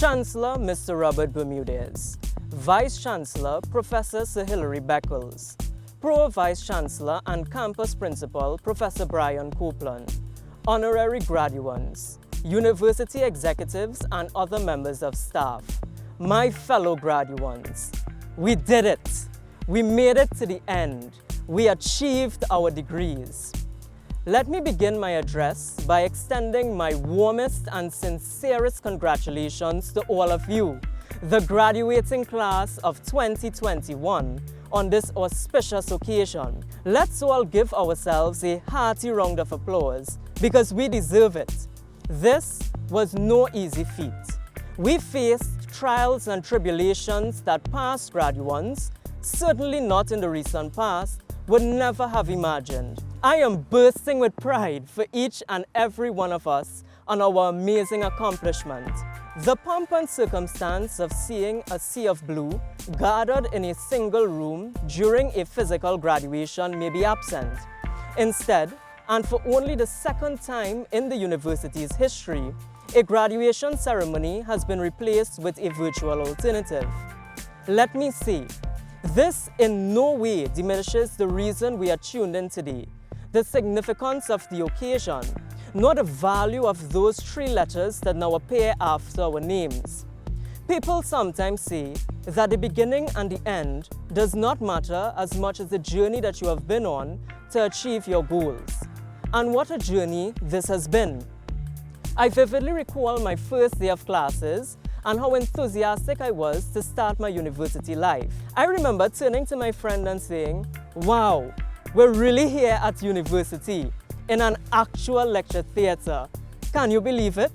Chancellor Mr. Robert Bermudez, Vice Chancellor Professor Sir Hilary Beckles, Pro Vice Chancellor and Campus Principal Professor Brian Copeland, honorary graduates, university executives and other members of staff, my fellow graduates, we did it. We made it to the end. We achieved our degrees. Let me begin my address by extending my warmest and sincerest congratulations to all of you, the graduating class of 2021, on this auspicious occasion. Let's all give ourselves a hearty round of applause because we deserve it. This was no easy feat. We faced trials and tribulations that past graduates, certainly not in the recent past, would never have imagined. I am bursting with pride for each and every one of us on our amazing accomplishment. The pomp and circumstance of seeing a sea of blue gathered in a single room during a physical graduation may be absent. Instead, and for only the second time in the university's history, a graduation ceremony has been replaced with a virtual alternative. Let me say, this in no way diminishes the reason we are tuned in today, the significance of the occasion, nor the value of those three letters that now appear after our names. People sometimes say that the beginning and the end does not matter as much as the journey that you have been on to achieve your goals. And what a journey this has been. I vividly recall my first day of classes and how enthusiastic I was to start my university life. I remember turning to my friend and saying, "Wow, we're really here at university, in an actual lecture theatre. Can you believe it?"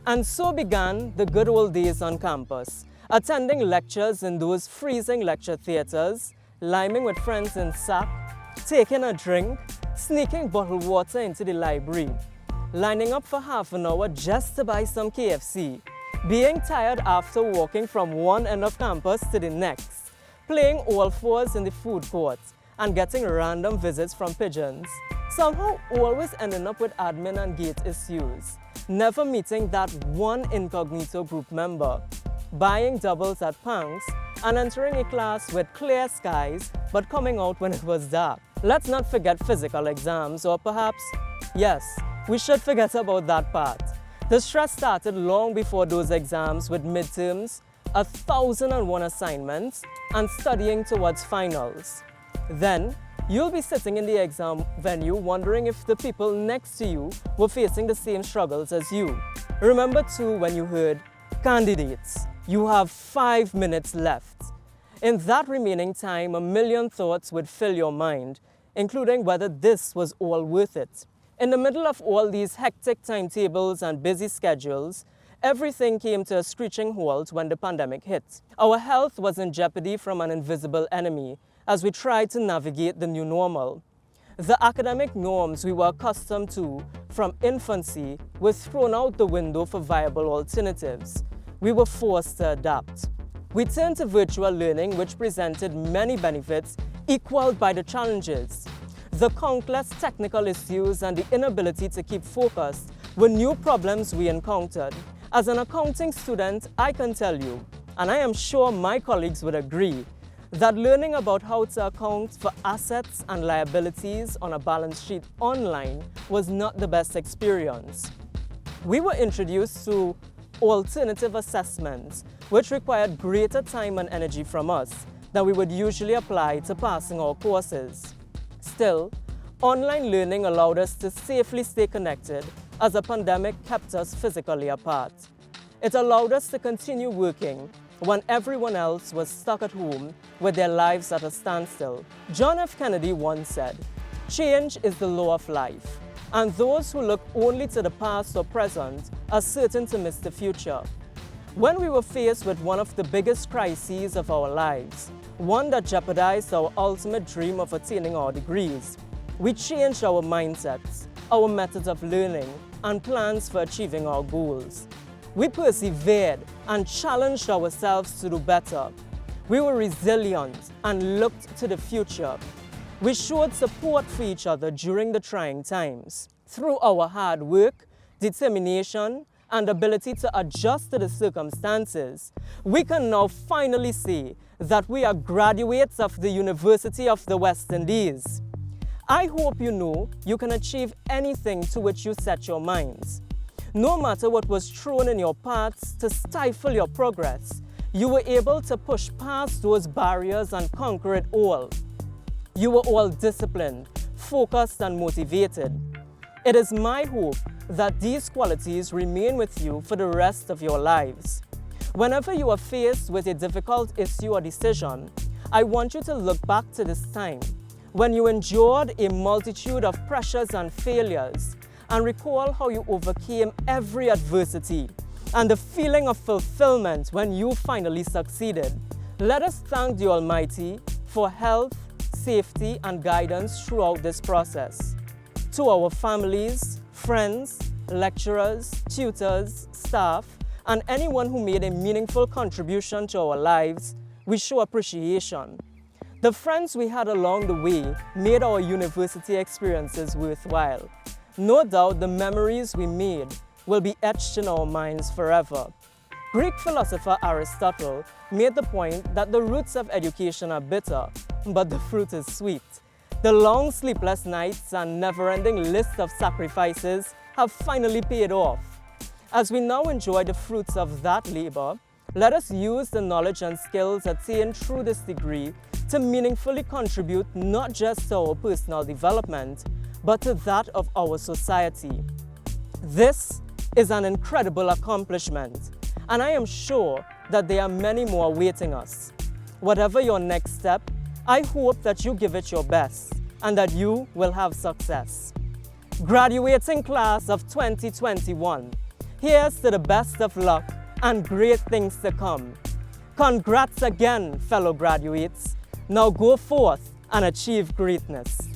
And so began the good old days on campus, attending lectures in those freezing lecture theatres, liming with friends in sack, taking a drink, sneaking bottled water into the library, lining up for half an hour just to buy some KFC, being tired after walking from one end of campus to the next, playing all fours in the food court, and getting random visits from pigeons, somehow always ending up with admin and gate issues, never meeting that one incognito group member, buying doubles at Panks, and entering a class with clear skies but coming out when it was dark. Let's not forget physical exams, or perhaps, yes, we should forget about that part. The stress started long before those exams with midterms, 1,001 assignments, and studying towards finals. Then, you'll be sitting in the exam venue wondering if the people next to you were facing the same struggles as you. Remember too when you heard, "Candidates, you have 5 minutes left." In that remaining time, a million thoughts would fill your mind, including whether this was all worth it. In the middle of all these hectic timetables and busy schedules, everything came to a screeching halt when the pandemic hit. Our health was in jeopardy from an invisible enemy as we tried to navigate the new normal. The academic norms we were accustomed to from infancy were thrown out the window for viable alternatives. We were forced to adapt. We turned to virtual learning, which presented many benefits equaled by the challenges. The countless technical issues and the inability to keep focused were new problems we encountered. As an accounting student, I can tell you, and I am sure my colleagues would agree, that learning about how to account for assets and liabilities on a balance sheet online was not the best experience. We were introduced to alternative assessments, which required greater time and energy from us than we would usually apply to passing our courses. Still, online learning allowed us to safely stay connected as the pandemic kept us physically apart. It allowed us to continue working when everyone else was stuck at home with their lives at a standstill. John F. Kennedy once said, "Change is the law of life, and those who look only to the past or present are certain to miss the future." When we were faced with one of the biggest crises of our lives, one that jeopardized our ultimate dream of attaining our degrees, we changed our mindsets, our methods of learning, and plans for achieving our goals. We persevered and challenged ourselves to do better. We were resilient and looked to the future. We showed support for each other during the trying times. Through our hard work, determination, and ability to adjust to the circumstances, we can now finally say that we are graduates of the University of the West Indies. I hope you know you can achieve anything to which you set your minds. No matter what was thrown in your paths to stifle your progress, you were able to push past those barriers and conquer it all. You were all disciplined, focused, and motivated. It is my hope that these qualities remain with you for the rest of your lives. Whenever you are faced with a difficult issue or decision, I want you to look back to this time when you endured a multitude of pressures and failures, and recall how you overcame every adversity and the feeling of fulfillment when you finally succeeded. Let us thank the Almighty for health, safety, and guidance throughout this process. To our families, friends, lecturers, tutors, staff, and anyone who made a meaningful contribution to our lives, we show appreciation. The friends we had along the way made our university experiences worthwhile. No doubt the memories we made will be etched in our minds forever. Greek philosopher Aristotle made the point that the roots of education are bitter, but the fruit is sweet. The long sleepless nights and never-ending list of sacrifices have finally paid off. As we now enjoy the fruits of that labor, let us use the knowledge and skills attained through this degree to meaningfully contribute not just to our personal development, but to that of our society. This is an incredible accomplishment, and I am sure that there are many more awaiting us. Whatever your next step, I hope that you give it your best and that you will have success. Graduating class of 2021, here's to the best of luck and great things to come. Congrats again, fellow graduates. Now go forth and achieve greatness.